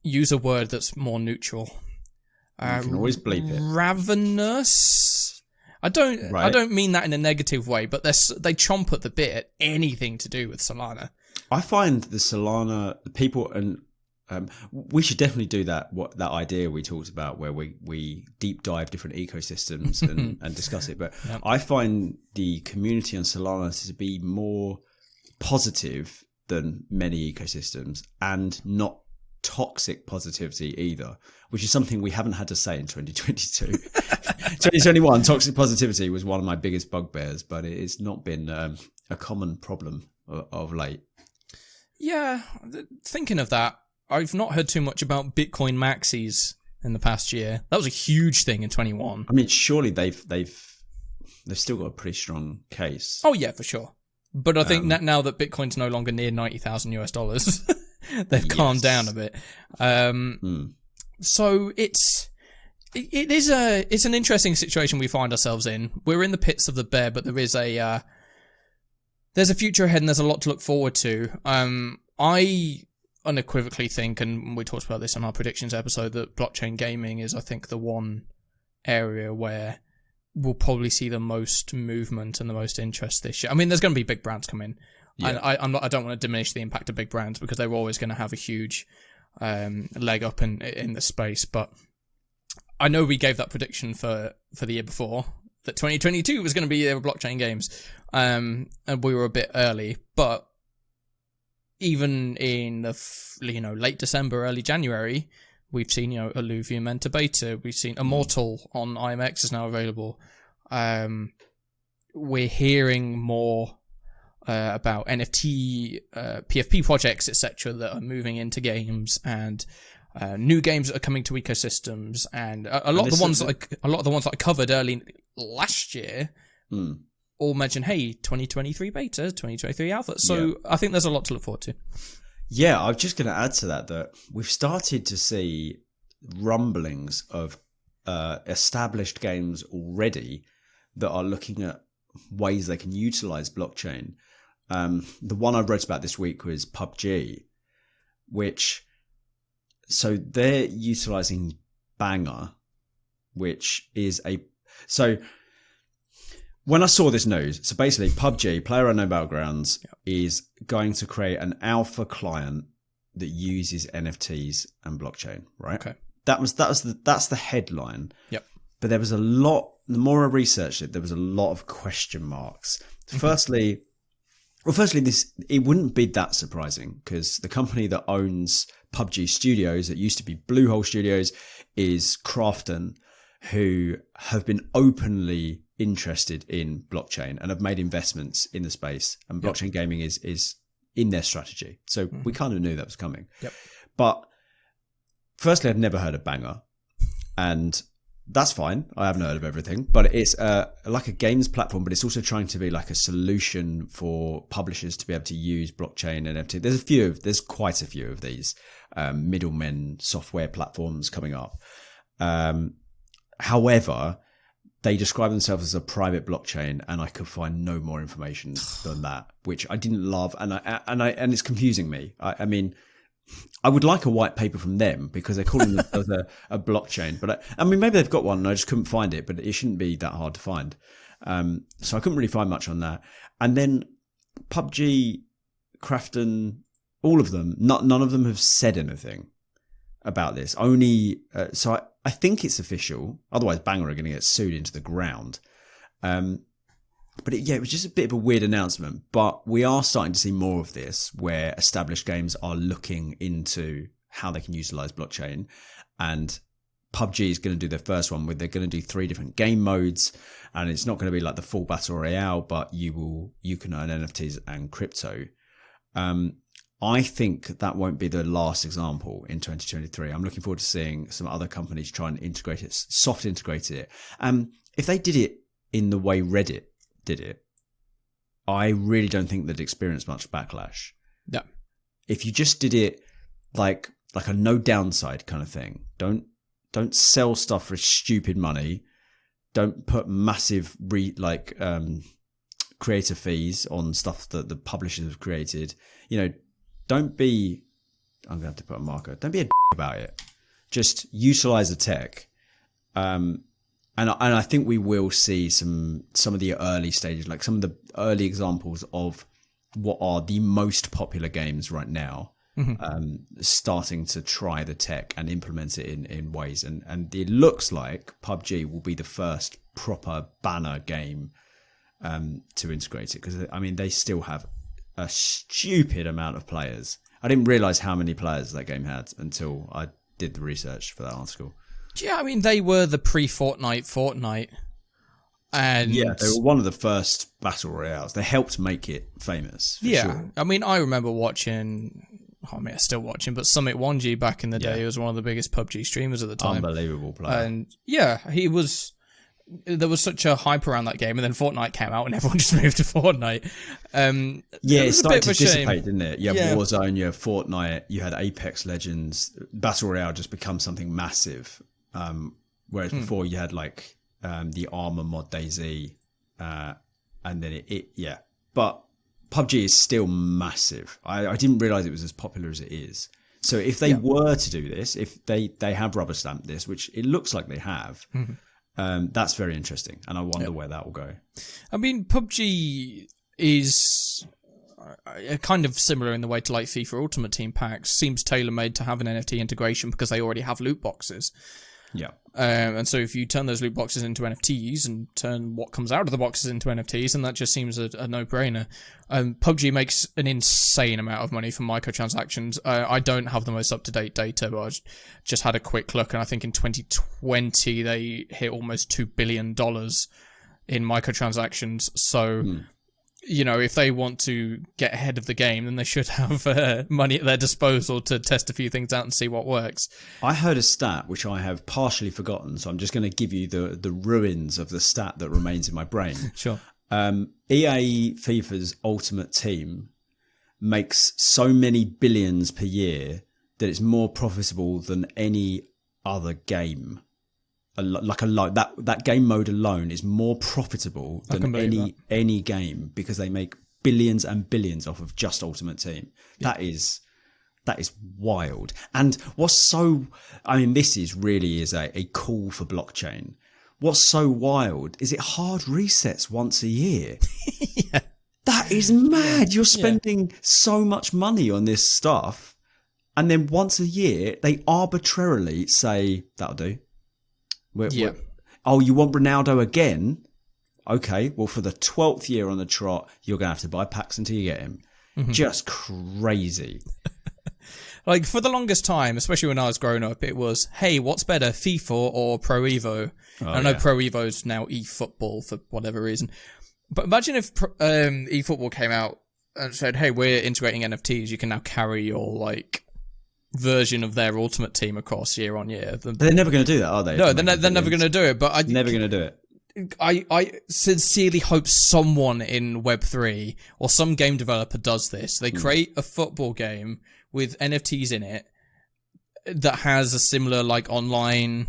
S1: use a word that's more neutral?
S2: You can always bleep it.
S1: Ravenous? I don't mean that in a negative way, but they chomp at the bit at anything to do with Solana.
S2: I find the Solana people, and we should definitely do that idea we talked about where we deep dive different ecosystems and discuss it. But I find the community on Solana to be more positive than many ecosystems, and not toxic positivity either, which is something we haven't had to say in 2022. 2021, toxic positivity was one of my biggest bugbears, but it's not been a common problem of late.
S1: Yeah, thinking of that, I've not heard too much about Bitcoin maxis in the past year. That was a huge thing in 21.
S2: I mean, surely they've still got a pretty strong case.
S1: Oh yeah, for sure. But I think that now that Bitcoin's no longer near $90,000, they've calmed down a bit. So it's an interesting situation we find ourselves in. We're in the pits of the bear, but there's a future ahead and there's a lot to look forward to. I unequivocally think, and we talked about this on our predictions episode, that blockchain gaming is, I think, the one area where we'll probably see the most movement and the most interest this year. I mean, there's going to be big brands come in. Yeah. I don't want to diminish the impact of big brands because they're always going to have a huge leg up in the space. But I know we gave that prediction for the year before that 2022 was going to be the year of blockchain games, and we were a bit early. But even in the late December, early January, we've seen Illuvium enter beta. We've seen Immortal on IMX is now available. We're hearing more about NFT, PFP projects, etc., that are moving into games, and new games that are coming to ecosystems. And a lot of the ones that I covered early last year all mention, hey, 2023 beta, 2023 alpha. So I think there's a lot to look forward to.
S2: Yeah, I'm just going to add to that we've started to see rumblings of established games already that are looking at ways they can utilize blockchain. The one I wrote about this week was PUBG, so they're utilizing Banger, which is so when I saw this news, so basically PUBG, PlayerUnknown Battlegrounds, is going to create an alpha client that uses NFTs and blockchain, right?
S1: Okay.
S2: That's the headline.
S1: Yep.
S2: But there was the more I researched it, there was a lot of question marks. Firstly, it wouldn't be that surprising because the company that owns PUBG Studios, that used to be Bluehole Studios, is Krafton, who have been openly interested in blockchain and have made investments in the space. And blockchain gaming is in their strategy. So we kind of knew that was coming.
S1: Yep.
S2: But firstly, I'd never heard of Banger. And that's fine. I haven't heard of everything, but it's like a games platform, but it's also trying to be like a solution for publishers to be able to use blockchain and NFT. There's quite a few of these middlemen software platforms coming up. However, they describe themselves as a private blockchain, and I could find no more information than that, which I didn't love, and it's confusing me. I mean, I would like a white paper from them because they're calling themselves a blockchain. But I mean, maybe they've got one and I just couldn't find it, but it shouldn't be that hard to find. So I couldn't really find much on that. And then PUBG, Krafton, all of them, none of them have said anything about this. Only, so I think it's official. Otherwise, Banger are going to get sued into the ground. But it was just a bit of a weird announcement. But we are starting to see more of this, where established games are looking into how they can utilize blockchain. And PUBG is going to do their first one, where they're going to do 3 different game modes, and it's not going to be like the full battle royale, but you can earn NFTs and crypto. I think that won't be the last example in 2023. I'm looking forward to seeing some other companies try and integrate it, soft integrate it. If they did it in the way Reddit did it, I really don't think they'd experience much backlash.
S1: Yeah.
S2: If you just did it like a no downside kind of thing, don't sell stuff for stupid money. Don't put massive creator fees on stuff that the publishers have created. Don't be, I'm going to have to put a marker. Don't be a about it. Just utilize the tech. And I think we will see some of the early stages, like some of the early examples of what are the most popular games right now, starting to try the tech and implement it in ways. And it looks like PUBG will be the first proper banner game to integrate it, because I mean they still have a stupid amount of players. I didn't realize how many players that game had until I did the research for that article.
S1: Yeah, I mean, they were the Fortnite. And
S2: yeah, they were one of the first battle royales. They helped make it famous. For sure.
S1: I mean, I remember watching, I'm still watching, but Summit 1G back in the day was one of the biggest PUBG streamers at the time.
S2: Unbelievable player.
S1: And yeah, there was such a hype around that game, and then Fortnite came out and everyone just moved to Fortnite.
S2: It started to dissipate, didn't it? You had Warzone, you had Fortnite, you had Apex Legends. Battle Royale just become something massive. Whereas before you had like the Armor mod DayZ, and then but PUBG is still massive. I didn't realize it was as popular as it is. So if they were to do this, if they have rubber stamped this, which it looks like they have, that's very interesting, and I wonder where that will go.
S1: I mean, PUBG is kind of similar in the way to like FIFA Ultimate Team packs. Seems tailor-made to have an NFT integration because they already have loot boxes.
S2: Yeah.
S1: And so if you turn those loot boxes into NFTs and turn what comes out of the boxes into NFTs, and that just seems a no-brainer. PUBG makes an insane amount of money from microtransactions. I don't have the most up-to-date data, but I just had a quick look, and I think in 2020 they hit almost $2 billion in microtransactions. So, if they want to get ahead of the game, then they should have money at their disposal to test a few things out and see what works.
S2: I heard a stat, which I have partially forgotten, so I'm just going to give you the ruins of the stat that remains in my brain.
S1: Sure.
S2: EA FIFA's Ultimate Team makes so many billions per year that it's more profitable than any other game. like a loan. That game mode alone is more profitable than any game, because they make billions and billions off of just Ultimate Team. Yeah. That is wild. And this is really a call for blockchain. What's so wild is it hard resets once a year.
S1: Yeah.
S2: That is mad. You're spending so much money on this stuff, and then once a year they arbitrarily say, that'll do. Oh, you want Ronaldo again? Okay, well, for the 12th year on the trot, you're going to have to buy packs until you get him. Mm-hmm. Just crazy.
S1: Like, for the longest time, especially when I was growing up, it was, hey, what's better, FIFA or Pro Evo? I know Pro Evo's now eFootball for whatever reason. But imagine if eFootball came out and said, hey, we're integrating NFTs. You can now carry your, version of their Ultimate Team across year on year.
S2: They're never going to do that, are they?
S1: No, they're never going to do it. But
S2: never going to do it.
S1: I sincerely hope someone in Web3 or some game developer does this. They create a football game with NFTs in it that has a similar online,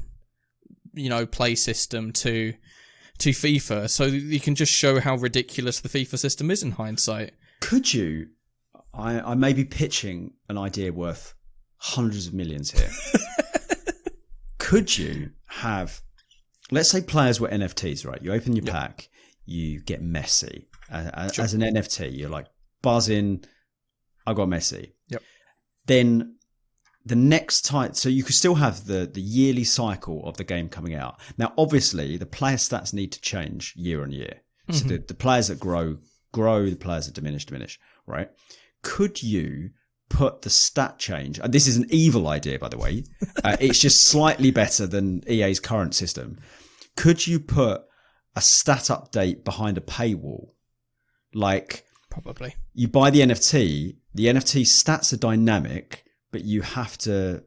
S1: play system to FIFA, so you can just show how ridiculous the FIFA system is in hindsight.
S2: Could you? I may be pitching an idea worth hundreds of millions here. Could you have, let's say players were NFTs, right? You open your pack, you get Messi. As an NFT, you're like, buzz in, I got Messi. Yep. Then the next time, so you could still have the yearly cycle of the game coming out. Now, obviously, the player stats need to change year on year. Mm-hmm. So the players that grow, the players that diminish, right? Could you put the stat change, and this is an evil idea, by the way, it's just slightly better than EA's current system. Could you put a stat update behind a paywall?
S1: Probably. You
S2: buy the NFT stats are dynamic, but you have to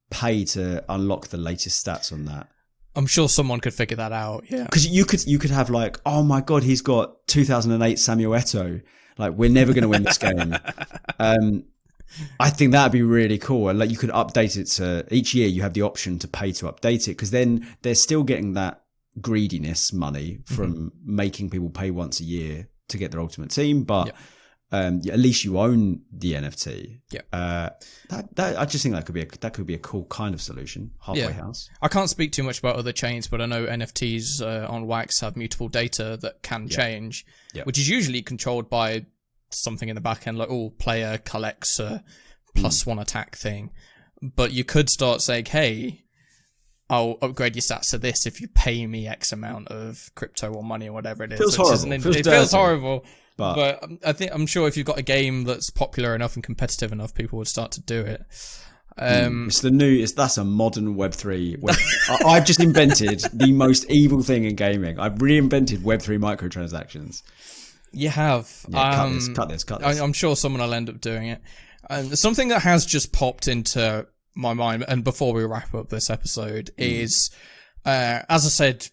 S2: pay to unlock the latest stats on that.
S1: I'm sure someone could figure that out, yeah.
S2: Because you could have oh my God, he's got 2008 Samuel Eto'o. We're never going to win this game. I think that'd be really cool. And you could update it to each year. You have the option to pay to update it, because then they're still getting that greediness money from making people pay once a year to get their Ultimate Team. But at least you own the NFT. Yeah. I just think that could be a cool kind of solution. Halfway house.
S1: I can't speak too much about other chains, but I know NFTs on Wax have mutable data that can change, which is usually controlled by something in the back end, player collects a +1 attack thing. But you could start saying, hey, I'll upgrade your stats to this if you pay me X amount of crypto or money or whatever it is.
S2: It
S1: feels horrible. But I'm sure if you've got a game that's popular enough and competitive enough, people would start to do it.
S2: That's a modern Web3. I've just invented the most evil thing in gaming. I've reinvented Web3 microtransactions.
S1: You have.
S2: Yeah, cut this.
S1: I'm sure someone will end up doing it. Something that has just popped into my mind, and before we wrap up this episode, is, as I said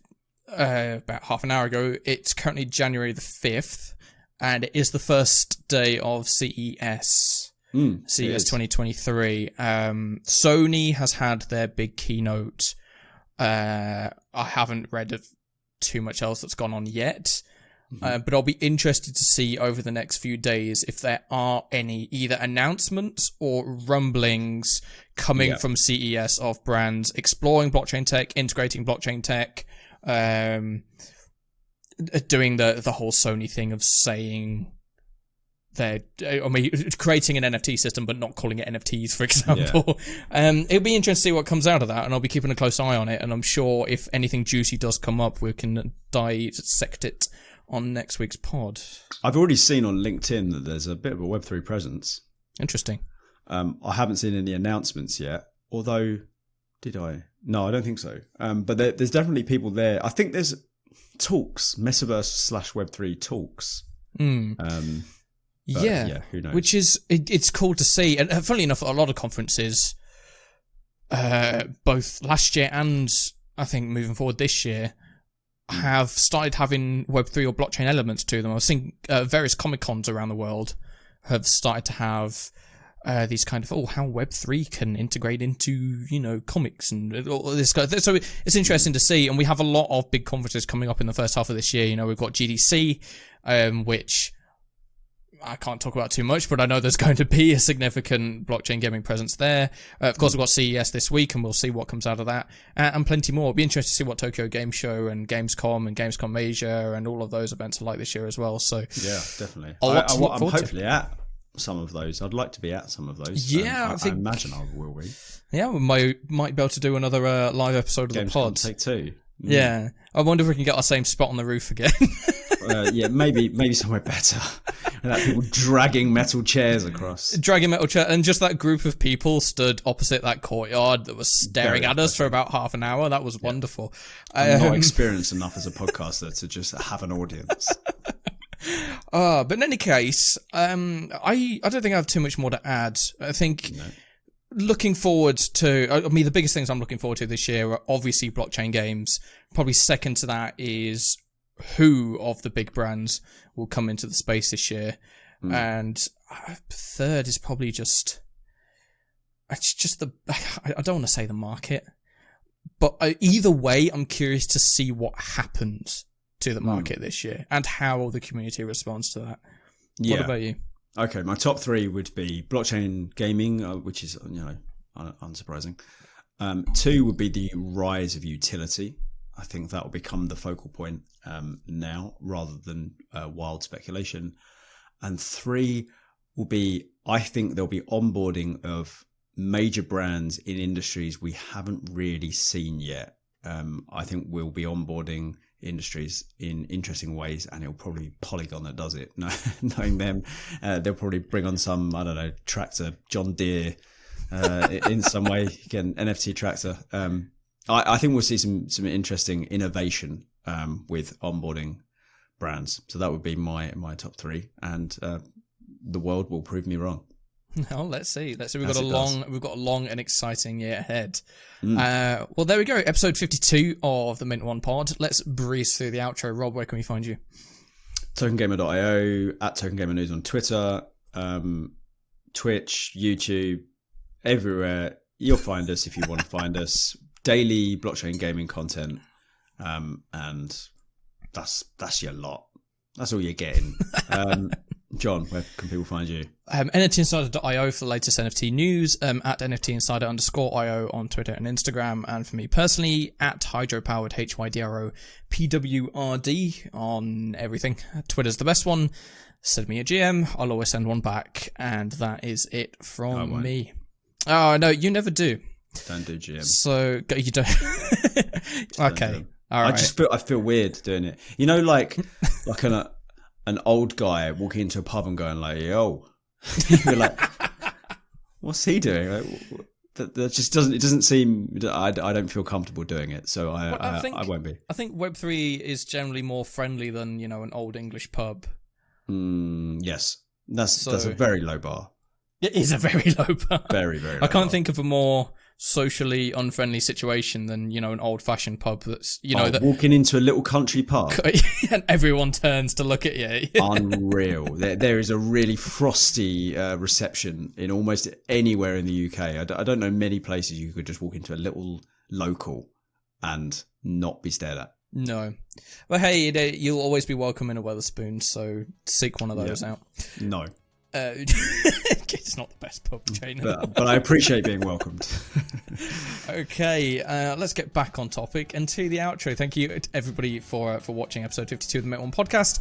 S1: about half an hour ago, it's currently January the 5th, and it is the first day of CES. CES 2023. Sony has had their big keynote. I haven't read of too much else that's gone on yet. But I'll be interested to see over the next few days if there are any either announcements or rumblings coming from CES of brands exploring blockchain tech, integrating blockchain tech, doing the whole Sony thing of saying they're creating an NFT system but not calling it NFTs, for example. It'll be interesting to see what comes out of that, and I'll be keeping a close eye on it, and I'm sure if anything juicy does come up, we can dissect it on next week's pod.
S2: I've already seen on LinkedIn that there's a bit of a Web3 presence.
S1: Interesting.
S2: I haven't seen any announcements yet, although, did I? No, I don't think so. But there's definitely people there. I think there's talks, metaverse / Web3 talks. Who knows?
S1: Which is, it's cool to see. And funnily enough, a lot of conferences, both last year and I think moving forward this year, have started having Web3 or blockchain elements to them. I've seen various Comic-Cons around the world have started to have these kind of how Web3 can integrate into comics and all this kind of thing. So it's interesting to see, and we have a lot of big conferences coming up in the first half of this year. We've got GDC, which I can't talk about too much, but I know there's going to be a significant blockchain gaming presence there. Of course, we've got CES this week, and we'll see what comes out of that, and plenty more. It'll be interesting to see what Tokyo Game Show and Gamescom Asia and all of those events are like this year as well. So
S2: yeah, definitely.
S1: I'm
S2: hopefully at some of those. I'd like to be at some of those.
S1: Yeah,
S2: I imagine I will be.
S1: Yeah, we might be able to do another live episode of the pod.
S2: Take two.
S1: Yeah, I wonder if we can get our same spot on the roof again.
S2: Yeah, maybe somewhere better. Like people dragging metal chairs across.
S1: And just that group of people stood opposite that courtyard that was staring at us for about half an hour. That was wonderful.
S2: I'm not experienced enough as a podcaster to just have an audience.
S1: But in any case, I don't think I have too much more to add. I think looking forward to, the biggest things I'm looking forward to this year are obviously blockchain games. Probably second to that is who of the big brands will come into the space this year. And third is probably I don't want to say the market, but either way, I'm curious to see what happens to the market this year and how the community responds to that. Yeah. What about you?
S2: Okay, my top three would be blockchain gaming, which is unsurprising. 2 would be the rise of utility. I think that will become the focal point now rather than wild speculation. And 3 will be, I think there'll be onboarding of major brands in industries we haven't really seen yet. I think we'll be onboarding industries in interesting ways, and it'll probably be Polygon that does it. Knowing them, they'll probably bring on some, I don't know, tractor, John Deere, in some way, again, NFT tractor. I think we'll see some interesting innovation with onboarding brands. So that would be my top 3, and the world will prove me wrong.
S1: No, let's see. We've got a long and exciting year ahead. Well, there we go. Episode 52 of the Mint One Pod. Let's breeze through the outro. Rob, where can we find you?
S2: TokenGamer.io, at TokenGamer News on Twitter, Twitch, YouTube, everywhere. You'll find us if you want to find us. Daily blockchain gaming content, and that's your lot. That's all you're getting. John, where can people find you?
S1: NFTinsider.io for the latest NFT news, at NFTinsider_IO on Twitter and Instagram, and for me personally, at Hydropowered, HYDROPWRD on everything. Twitter's the best one. Send me a GM, I'll always send one back, and that is it from me. Oh, no, you never do.
S2: Don't do GM.
S1: So, you don't. Okay. All right.
S2: I feel weird doing it. Like an old guy walking into a pub and going like, "Yo," you're like, "What's he doing?" Like, that just doesn't seem. I don't feel comfortable doing it, so I won't be.
S1: I think Web3 is generally more friendly than an old English pub.
S2: Yes, that's a very low bar.
S1: It is a very low bar.
S2: Very, very low
S1: I can't think of a more socially unfriendly situation than an old-fashioned pub that's
S2: walking into a little country pub
S1: and everyone turns to look at you.
S2: Unreal. There is a really frosty reception in almost anywhere in the UK. I don't know many places you could just walk into a little local and not be stared at.
S1: No. Well, hey, you'll always be welcome in a Wetherspoon, so seek one of those out.
S2: No.
S1: It's not the best pub chain,
S2: but I appreciate being welcomed.
S1: Okay, let's get back on topic and to the outro. Thank you everybody for watching episode 52 of the Mint One Podcast.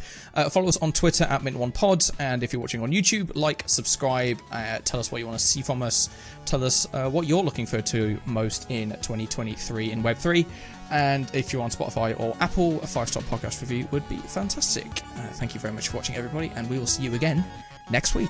S1: Follow us on Twitter at Mint One Pod, and if you're watching on YouTube, like, subscribe, tell us what you want to see from us, tell us what you're looking forward to most in 2023 in Web3, and if you're on Spotify or Apple, a 5-star podcast review would be fantastic. Thank you very much for watching, everybody, and we will see you again next week.